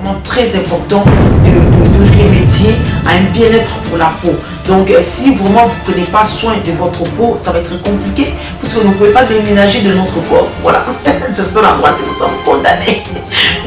vraiment très important de remédier à un bien-être pour la peau. Donc si vraiment vous ne prenez pas soin de votre peau, ça va être compliqué puisque vous ne pouvez pas déménager de notre corps. Voilà, c'est ça l'endroit que nous sommes condamnés.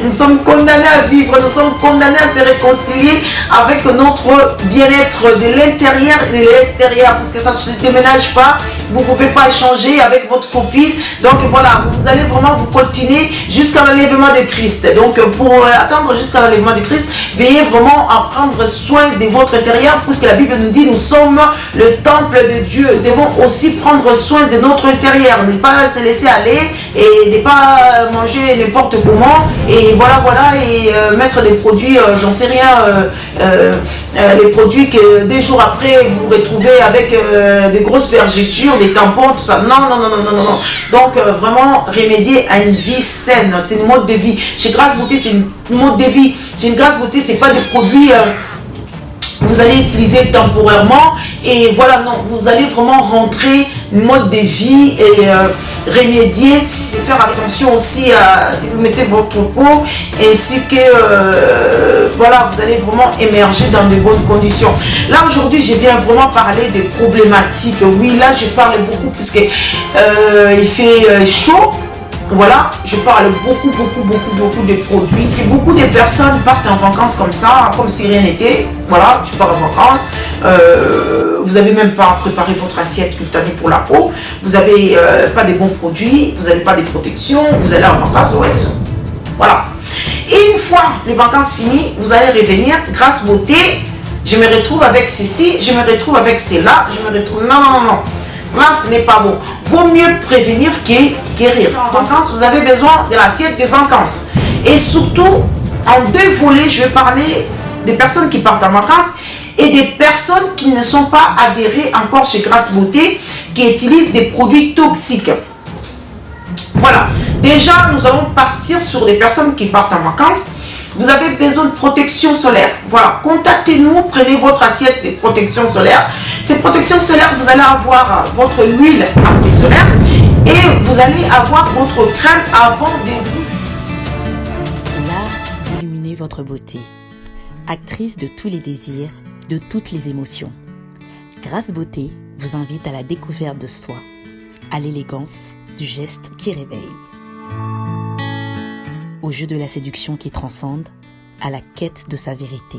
Nous sommes condamnés à vivre, nous sommes condamnés à se réconcilier avec notre bien-être de l'intérieur et de l'extérieur parce que ça ne se déménage pas. Vous ne pouvez pas échanger avec votre copine. Donc voilà, vous allez vraiment vous coltiner jusqu'à l'enlèvement de Christ. Donc pour attendre jusqu'à l'enlèvement de Christ, veillez vraiment à prendre soin de votre intérieur puisque la Bible nous dit nous sommes le temple de Dieu. Nous devons aussi prendre soin de notre intérieur, ne pas se laisser aller et ne pas manger n'importe comment et voilà et mettre des produits, j'en sais rien, les produits que des jours après vous vous retrouvez avec des grosses vergetures, des tampons, tout ça. Non. Donc vraiment remédier à une vie saine, c'est une mode de vie. Chez Grâce Beauté, c'est une mode de vie. Chez Grâce Beauté, c'est pas des produits vous allez utiliser temporairement et voilà, non, vous allez vraiment rentrer une mode de vie et remédier et faire attention aussi à si vous mettez votre peau ainsi que voilà, vous allez vraiment émerger dans de bonnes conditions. Là aujourd'hui je viens vraiment parler des problématiques. Oui, là je parle beaucoup puisque il fait chaud. Voilà, je parle beaucoup de produits. Et beaucoup de personnes partent en vacances comme ça, comme si rien n'était. Voilà, tu pars en vacances. Vous n'avez même pas préparé votre assiette cutanée pour la peau. Vous n'avez pas des bons produits. Vous n'avez pas des protections. Vous allez en vacances. Ouais, voilà. Et une fois les vacances finies, vous allez revenir. Grâce Beauté, je me retrouve avec ceci, je me retrouve avec cela. Je me retrouve... Non. Là, ce n'est pas bon. Vaut mieux prévenir que guérir. En vacances, vous avez besoin de l'assiette de vacances. Et surtout, en deux volets, je vais parler des personnes qui partent en vacances et des personnes qui ne sont pas adhérées encore chez Grâce Beauté, qui utilisent des produits toxiques. Voilà. Déjà, nous allons partir sur des personnes qui partent en vacances. Vous avez besoin de protection solaire. Voilà, contactez-nous, prenez votre assiette de protection solaire. Ces protections solaires, vous allez avoir votre huile après solaire et vous allez avoir votre crème avant de vous... L'art d'illuminer votre beauté. Actrice de tous les désirs, de toutes les émotions. Grâce Beauté vous invite à la découverte de soi, à l'élégance du geste qui réveille. Au jeu de la séduction qui transcende, à la quête de sa vérité.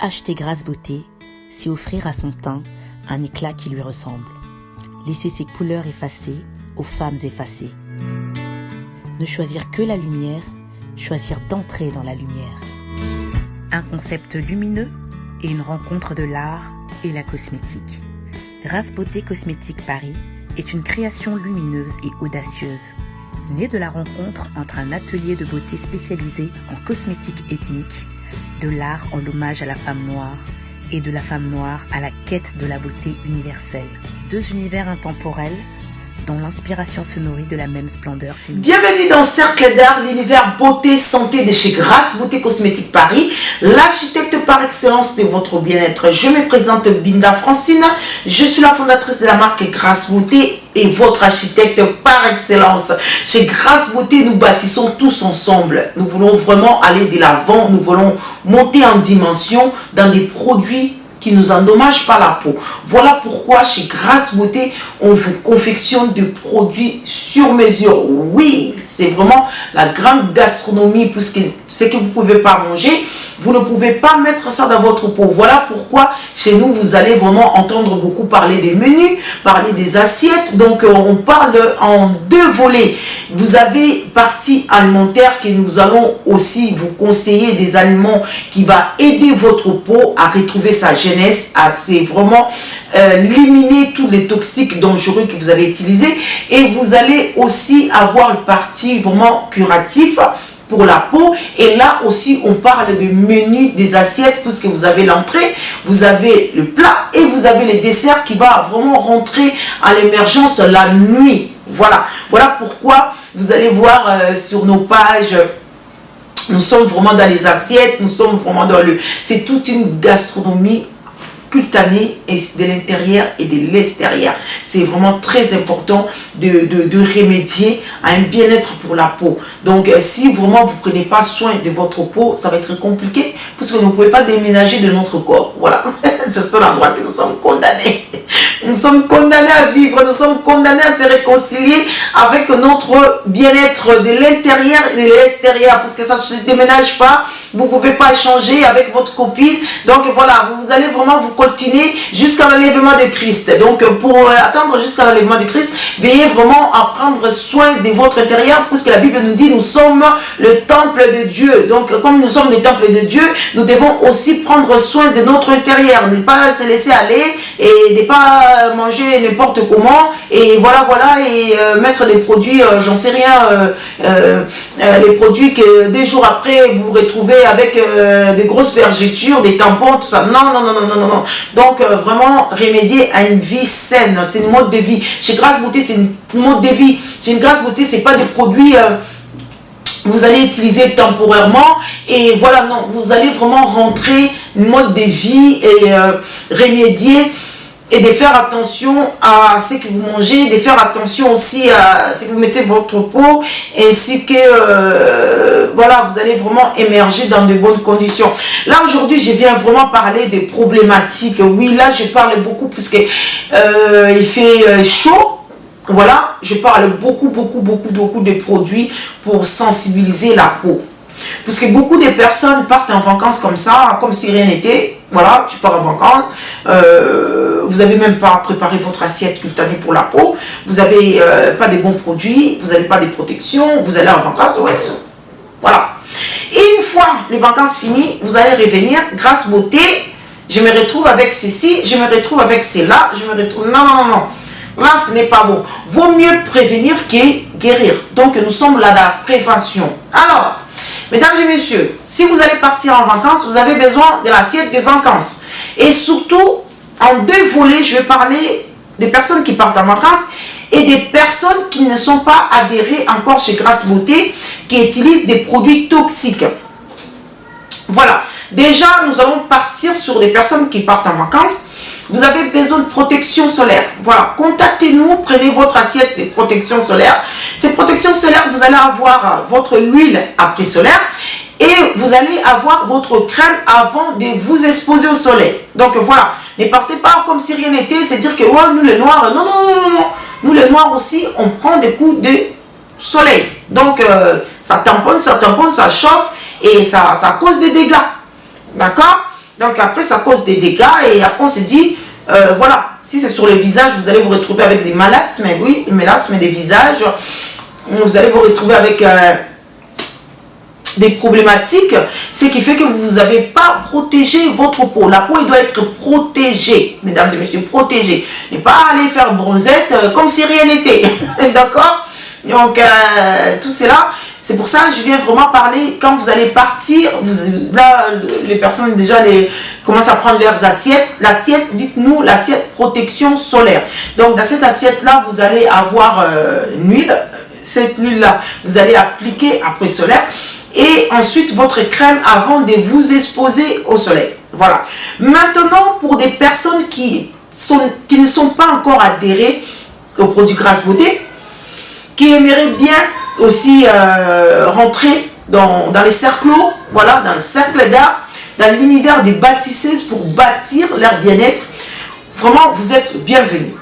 Acheter Grâce Beauté, c'est offrir à son teint un éclat qui lui ressemble. Laisser ses couleurs effacées aux femmes effacées. Ne choisir que la lumière, choisir d'entrer dans la lumière. Un concept lumineux et une rencontre de l'art et la cosmétique. Grâce Beauté Cosmétique Paris est une création lumineuse et audacieuse. Née de la rencontre entre un atelier de beauté spécialisé en cosmétique ethnique, de l'art en hommage à la femme noire et de la femme noire à la quête de la beauté universelle. Deux univers intemporels dont l'inspiration se nourrit de la même splendeur féminine. Bienvenue dans Cercle d'Art, l'univers beauté santé de chez Grâce Beauté Cosmétique Paris, l'architecte par excellence de votre bien-être. Je me présente Binda Francine, je suis la fondatrice de la marque Grâce Beauté et votre architecte par excellence. Chez Grâce Beauté, nous bâtissons tous ensemble. Nous voulons vraiment aller de l'avant, nous voulons monter en dimension dans des produits qui nous endommagent pas la peau. Voilà pourquoi chez Grâce Beauté, on vous confectionne des produits sur mesure. Oui, c'est vraiment la grande gastronomie, puisque ce que vous ne pouvez pas manger, vous ne pouvez pas mettre ça dans votre peau. Voilà pourquoi chez nous, vous allez vraiment entendre beaucoup parler des menus, parler des assiettes. Donc, on parle en deux volets. Vous avez partie alimentaire que nous allons aussi vous conseiller des aliments qui va aider votre peau à retrouver sa jeunesse, à vraiment éliminer tous les toxiques dangereux que vous avez utilisés. Et vous allez aussi avoir une partie vraiment curative pour la peau. Et là aussi, on parle de menu, des assiettes, puisque vous avez l'entrée, vous avez le plat et vous avez les desserts qui va vraiment rentrer à l'émergence la nuit. Voilà pourquoi vous allez voir sur nos pages, nous sommes vraiment dans les assiettes, nous sommes vraiment dans le... C'est toute une gastronomie cutanée et de l'intérieur et de l'extérieur. C'est vraiment très important de remédier à un bien-être pour la peau. Donc si vraiment vous ne prenez pas soin de votre peau, ça va être compliqué parce que vous ne pouvez pas déménager de notre corps. Voilà, c'est le seul endroit que nous sommes condamnés. Nous sommes condamnés à vivre, nous sommes condamnés à se réconcilier avec notre bien-être de l'intérieur et de l'extérieur parce que ça ne se déménage pas. Vous ne pouvez pas échanger avec votre copine. Donc voilà, vous allez vraiment vous coltiner jusqu'à l'enlèvement de Christ. Donc pour attendre jusqu'à l'enlèvement de Christ, veillez vraiment à prendre soin de votre intérieur, puisque la Bible nous dit nous sommes le temple de Dieu. Donc comme nous sommes le temple de Dieu, nous devons aussi prendre soin de notre intérieur, ne pas se laisser aller et ne pas manger n'importe comment et voilà et mettre des produits, j'en sais rien, les produits que des jours après vous vous retrouvez avec des grosses vergetures, des tampons, tout ça. Non. Donc vraiment remédier à une vie saine, c'est une mode de vie. Chez Grâce Beauté, c'est une mode de vie. Chez Grâce Beauté, c'est pas des produits vous allez utiliser temporairement et voilà, non, vous allez vraiment rentrer une mode de vie et remédier et de faire attention à ce que vous mangez, de faire attention aussi à ce que vous mettez votre peau, ainsi que voilà, vous allez vraiment émerger dans de bonnes conditions. Là aujourd'hui, je viens vraiment parler des problématiques. Oui, là je parle beaucoup puisque il fait chaud. Voilà, je parle beaucoup de produits pour sensibiliser la peau. Parce que beaucoup de personnes partent en vacances comme ça, comme si rien n'était. Voilà, tu pars en vacances, vous n'avez même pas préparé votre assiette cutanée pour la peau, vous n'avez pas de bons produits, vous n'avez pas de protection, vous allez en vacances, ouais, voilà. Et une fois les vacances finies, vous allez revenir, Grâce Beauté, je me retrouve avec ceci, je me retrouve avec cela, je me retrouve... Non. Là, ce n'est pas bon. Vaut mieux prévenir que guérir. Donc, nous sommes là dans la prévention. Alors, mesdames et messieurs, si vous allez partir en vacances, vous avez besoin de l'assiette de vacances. Et surtout, en deux volets, je vais parler des personnes qui partent en vacances et des personnes qui ne sont pas adhérées encore chez Grâce Beauté, qui utilisent des produits toxiques. Voilà. Déjà, nous allons partir sur des personnes qui partent en vacances. Vous avez besoin de protection solaire. Voilà, contactez-nous, prenez votre assiette de protection solaire. Ces protections solaires, vous allez avoir votre huile après solaire et vous allez avoir votre crème avant de vous exposer au soleil. Donc voilà, ne partez pas comme si rien n'était, c'est dire que oh, nous les noirs, non. Nous les noirs aussi, on prend des coups de soleil. Donc ça tamponne, ça chauffe et ça cause des dégâts. D'accord? Donc après, ça cause des dégâts et après on se dit, voilà, si c'est sur le visage, vous allez vous retrouver avec des mélasmes, oui, des mélasmes des visages. Vous allez vous retrouver avec des problématiques, ce qui fait que vous n'avez pas protégé votre peau. La peau, elle doit être protégée, mesdames et messieurs, protégée. Ne pas aller faire bronzette comme si rien n'était, d'accord? Donc, tout cela, c'est pour ça que je viens vraiment parler, quand vous allez partir, là, les personnes déjà commencent à prendre leurs assiettes. L'assiette, dites-nous, l'assiette protection solaire. Donc, dans cette assiette-là, vous allez avoir une huile. Cette huile-là, vous allez appliquer après solaire. Et ensuite, votre crème avant de vous exposer au soleil. Voilà. Maintenant, pour des personnes qui ne sont pas encore adhérées au produit Grâce Beauté, qui aimeraient bien aussi rentrer dans les cercles, voilà, dans le cercle d'art, dans l'univers des bâtisseuses pour bâtir leur bien-être, vraiment, vous êtes bienvenus.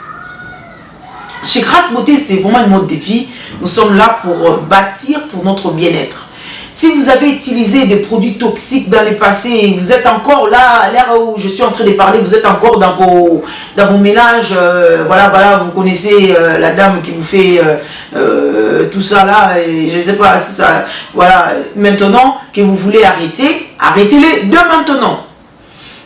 Chez Grâce Beauté, c'est vraiment une mode de vie. Nous sommes là pour bâtir pour notre bien-être. Si vous avez utilisé des produits toxiques dans le passé, vous êtes encore là, à l'heure où je suis en train de parler, vous êtes encore dans vos ménages, voilà, vous connaissez la dame qui vous fait tout ça là, et je ne sais pas si ça, voilà, maintenant que vous voulez arrêter, arrêtez-les de maintenant.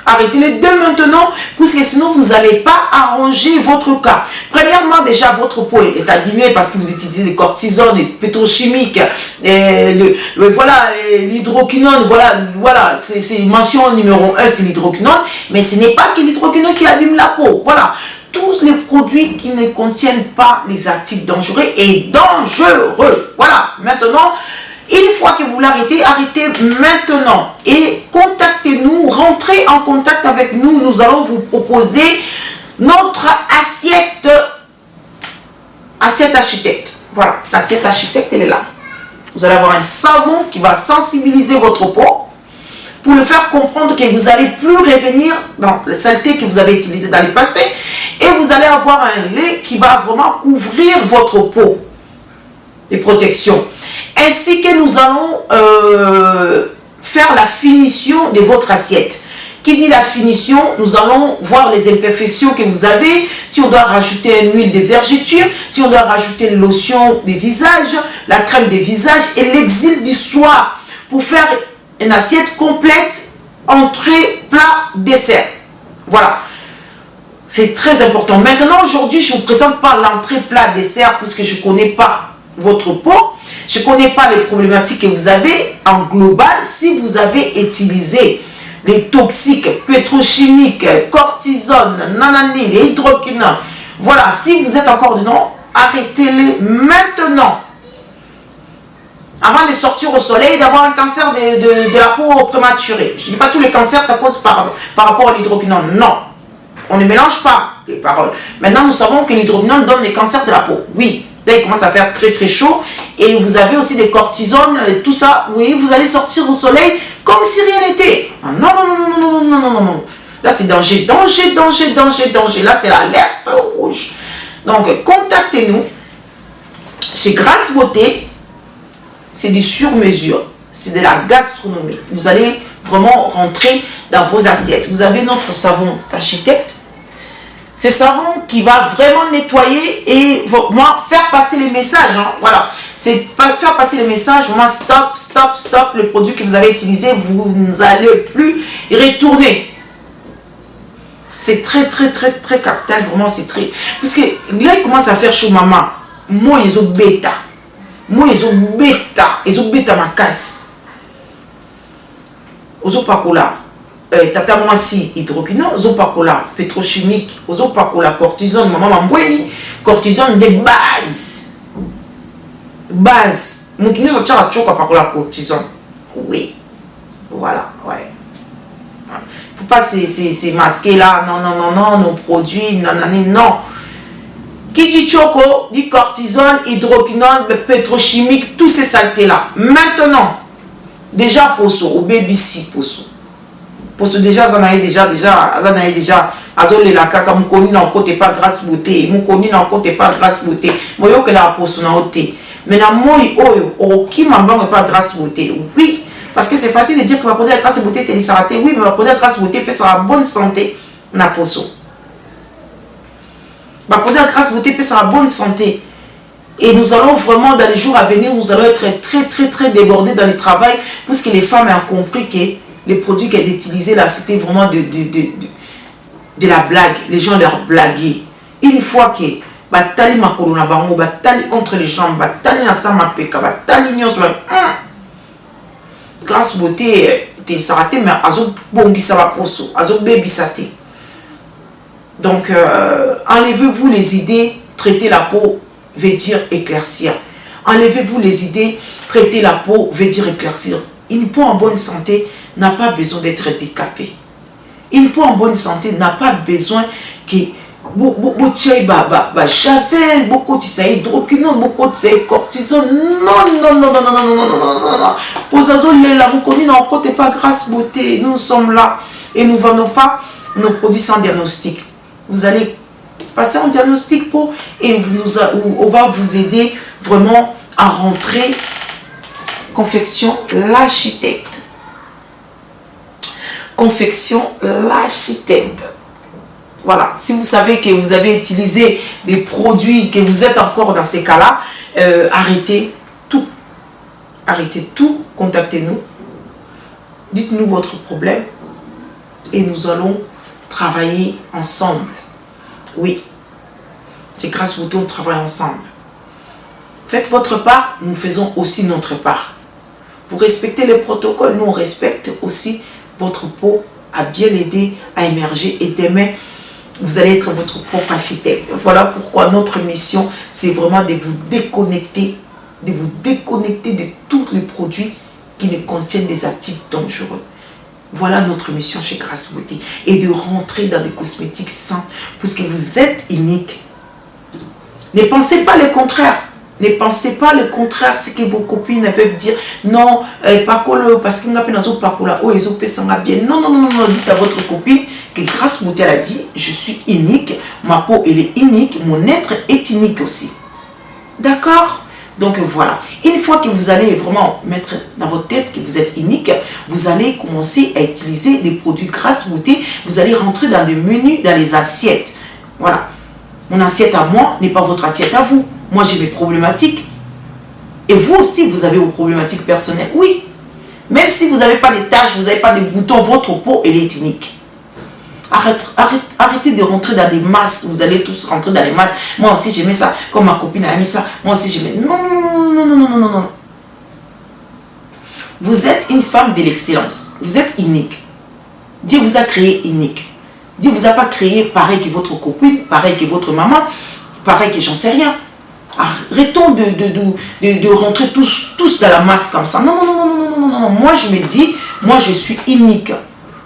Arrêtez-les dès maintenant, parce que sinon vous n'allez pas arranger votre cas. Premièrement, déjà votre peau est abîmée parce que vous utilisez des cortisone, des pétrochimiques, voilà, l'hydroquinone, voilà, c'est mention numéro 1, c'est l'hydroquinone, mais ce n'est pas que l'hydroquinone qui abîme la peau. Voilà, tous les produits qui ne contiennent pas les actifs dangereux et dangereux. Voilà, maintenant, Une fois que vous l'arrêtez, arrêtez maintenant et contactez-nous, rentrez en contact avec nous. Nous allons vous proposer notre assiette architecte. Voilà, l'assiette architecte, elle est là. Vous allez avoir un savon qui va sensibiliser votre peau pour le faire comprendre que vous n'allez plus revenir dans les saletés que vous avez utilisées dans le passé, et vous allez avoir un lait qui va vraiment couvrir votre peau, les protections. Ainsi que nous allons faire la finition de votre assiette. Qui dit la finition, nous allons voir les imperfections que vous avez, si on doit rajouter une huile de vergeture, si on doit rajouter une lotion de visage, la crème de visage et l'exil du soir pour faire une assiette complète, entrée, plat, dessert. Voilà. C'est très important. Maintenant, aujourd'hui, je ne vous présente pas l'entrée, plat, dessert, puisque je ne connais pas votre peau. Je ne connais pas les problématiques que vous avez en global. Si vous avez utilisé les toxiques, pétrochimiques, cortisone, nanani, les hydroquinone, voilà, si vous êtes encore dedans, arrêtez-les maintenant. Avant de sortir au soleil, d'avoir un cancer de la peau prématuré. Je ne dis pas tous les cancers, ça pose par rapport à l'hydroquinone. Non, on ne mélange pas les paroles. Maintenant, nous savons que l'hydroquinone donne les cancers de la peau. Oui, là, il commence à faire très très chaud. Et vous avez aussi des cortisones, tout ça. Oui, vous allez sortir au soleil comme si rien n'était. Non, non, non, non, non, non, non, non, non, non. Là, c'est danger, danger, danger, danger, danger. Là, c'est l'alerte rouge. Donc, contactez-nous chez Grâce Beauté. C'est du sur-mesure. C'est de la gastronomie. Vous allez vraiment rentrer dans vos assiettes. Vous avez notre savon architecte. C'est savon qui va vraiment nettoyer et vraiment faire passer les messages. Hein. Voilà. C'est faire passer les messages. Vraiment, stop, stop, stop. Le produit que vous avez utilisé, vous n'allez plus y retourner. C'est très, très, très, très capital. Vraiment, c'est très... Parce que là, il commence à faire chaud, maman. Moi, ils ont bêta. Moi, ils ont bêta ma casse. Ils ont pas cola. Tata moisi hydroquinone, ils ont pas cola. Pétrochimique, ils ont pas cola. Cortisone, maman m'emboueni. Cortisone de base. Base. Mon tourné, ça tient à choc à pas cola cortisone. Oui. Voilà, ouais. Faut pas se masquer là. Non, non, non, non, nos produits, non, non, non. Qui dit choco, dit cortisone, hydroquinone, pétrochimique, tous ces saletés-là. Maintenant, déjà, poso, au baby si poso. Poso déjà, ça n'a déjà, azole la kaka, mon connu n'a encore pas grâce beauté, mon connu n'a encore pas grâce beauté. Moi, yo que la poso n'a ôté. Maintenant, moi, oh, qui m'a pas grâce beauté. Oui, parce que c'est facile de dire que ma produit à grâce beauté, t'es s'arrêter. Oui, mais ma produit à grâce beauté, peut ça bonne santé, na poso. Ma produit grâce beauté peut sa bonne santé. Et nous allons vraiment, dans les jours à venir, nous allons être très, très, très débordés dans le travail, puisque les femmes ont compris que les produits qu'elles utilisaient là, c'était vraiment de la blague. Les gens leur blaguaient. Une fois que batali ma corona bango, batali entre les jambes, batali na sama peka, batali nyos, grâce beauté, t'es s'arrêté, mais azo bongi ça va poso, azo baby sate. Donc, enlevez-vous les idées, traiter la peau veut dire éclaircir. Enlevez-vous les idées, traiter la peau veut dire éclaircir. Une peau en bonne santé n'a pas besoin d'être décapée. Une peau en bonne santé n'a pas besoin que Chavel, beaucoup de ça hydroquinone, beaucoup de ça cortisone. Non, non, non, non, non, non, non, non, non, non, non. Pour ça, on pas grâce beauté. Nous sommes là et nous ne vendons pas nos produits sans diagnostic. Vous allez passer en diagnostic pour et on va vous aider vraiment à rentrer. Confection l'architecte. Confection l'architecte. Voilà, si vous savez que vous avez utilisé des produits, que vous êtes encore dans ces cas-là, arrêtez tout. Arrêtez tout, contactez-nous. Dites-nous votre problème et nous allons travailler ensemble. Oui, c'est grâce à vous on travaille ensemble. Faites votre part, nous faisons aussi notre part. Vous respectez les protocoles, nous on respecte aussi votre peau à bien l'aider à émerger et demain, vous allez être votre propre architecte. Voilà pourquoi notre mission, c'est vraiment de vous déconnecter de vous déconnecter de tous les produits qui ne contiennent des actifs dangereux. Voilà notre mission chez Grâce Beauté. Et de rentrer dans des cosmétiques sains, puisque vous êtes unique. Ne pensez pas le contraire. Ne pensez pas le contraire, c'est que vos copines peuvent dire non, parce qu'il n'y a pas bien. Non, non, non, non, dites à votre copine que Grâce Beauté, elle a dit, je suis unique, ma peau elle est unique, mon être est unique aussi. D'accord? Donc voilà, une fois que vous allez vraiment mettre dans votre tête que vous êtes unique, vous allez commencer à utiliser des produits Grâce Beauté, vous allez rentrer dans des menus, dans les assiettes. Voilà, mon assiette à moi n'est pas votre assiette à vous. Moi j'ai mes problématiques. Et vous aussi, vous avez vos problématiques personnelles. Oui, même si vous n'avez pas de taches, vous n'avez pas de boutons, votre peau, elle est unique. Arrêtez de rentrer dans des masses. Vous allez tous rentrer dans les masses. Moi aussi, j'aimais ça. Comme ma copine a mis ça. Moi aussi, j'aimais. Non, non, non, non, non, non, non. Vous êtes une femme de l'excellence. Vous êtes unique. Dieu vous a créé unique. Dieu vous a pas créé pareil que votre copine, pareil que votre maman, pareil que j'en sais rien. Arrêtons de rentrer tous dans la masse comme ça. Non, non, non, non, non, non, non, non, non. Moi, je me dis, moi, je suis unique.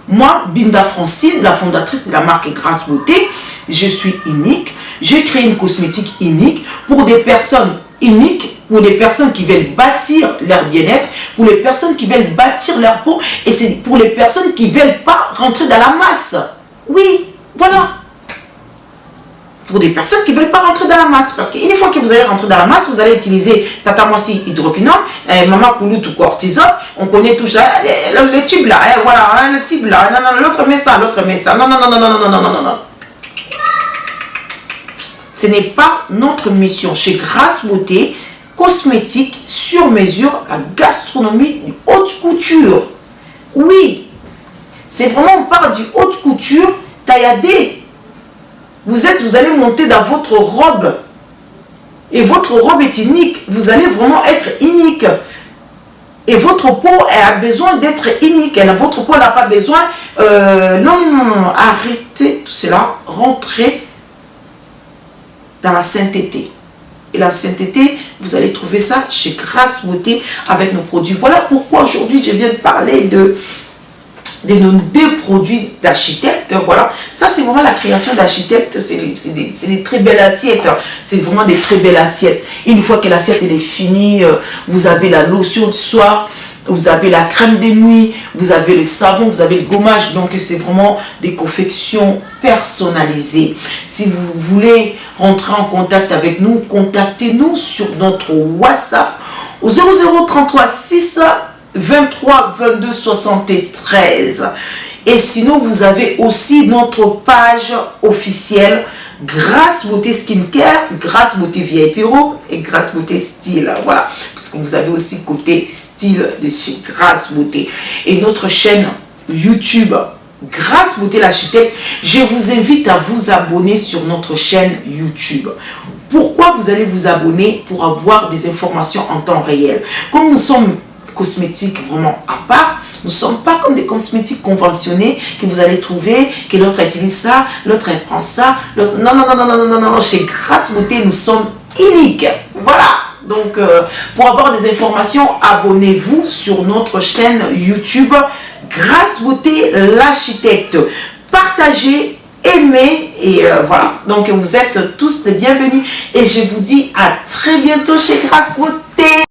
Moi, Binda Francine, la fondatrice de la marque Grâce Beauté, je suis unique. J'ai créé une cosmétique unique pour des personnes uniques, pour des personnes qui veulent bâtir leur bien-être, pour les personnes qui veulent bâtir leur peau, et c'est pour les personnes qui ne veulent pas rentrer dans la masse. Oui, voilà. Pour des personnes qui ne veulent pas rentrer dans la masse. Parce qu'une fois que vous allez rentrer dans la masse, vous allez utiliser Tata Mossi hydroquinone, Maman Poulout ou cortisone. On connaît tout ça. Le tube là, voilà, le tube là. Non, non, l'autre met ça, l'autre met ça. Non, non, non, non, non, non, non, non, non, non. Ce n'est pas notre mission chez Grâce Beauté, cosmétique sur mesure, la gastronomie de haute couture. Oui, c'est vraiment, on parle du haute couture tailladée. Vous allez monter dans votre robe. Et votre robe est unique. Vous allez vraiment être unique. Et votre peau, elle a besoin d'être unique. Votre peau n'a pas besoin... non, non, non. Arrêtez tout cela. Rentrez dans la sainteté. Et la sainteté, vous allez trouver ça chez Grâce Beauté avec nos produits. Voilà pourquoi aujourd'hui, je viens de parler de nos deux produits d'architecte. Voilà, ça c'est vraiment la création d'architecte. C'est des très belles assiettes. C'est vraiment des très belles assiettes. Une fois que l'assiette est finie, vous avez la lotion de soir, vous avez la crème de nuit, vous avez le savon, vous avez le gommage. Donc c'est vraiment des confections personnalisées. Si vous voulez rentrer en contact avec nous, contactez-nous sur notre WhatsApp au 0033 6 23 22 73. Et sinon, vous avez aussi notre page officielle Grâce Beauté Skincare, Grâce Beauté VIP et Grâce Beauté Style. Voilà, parce que vous avez aussi côté style de chez Grâce Beauté. Et notre chaîne YouTube Grâce Beauté l'architecte, je vous invite à vous abonner sur notre chaîne YouTube. Pourquoi vous allez vous abonner? Pour avoir des informations en temps réel. Comme nous sommes cosmétiques vraiment à part, nous ne sommes pas comme des cosmétiques conventionnés que vous allez trouver, que l'autre utilise ça, l'autre elle prend ça, l'autre... Non, non, non, non, non, non, non, non, chez Grâce Beauté, nous sommes uniques. Voilà. Donc, pour avoir des informations, abonnez-vous sur notre chaîne YouTube Grâce Beauté l'architecte. Partagez, aimez et voilà. Donc, vous êtes tous les bienvenus et je vous dis à très bientôt chez Grâce Beauté.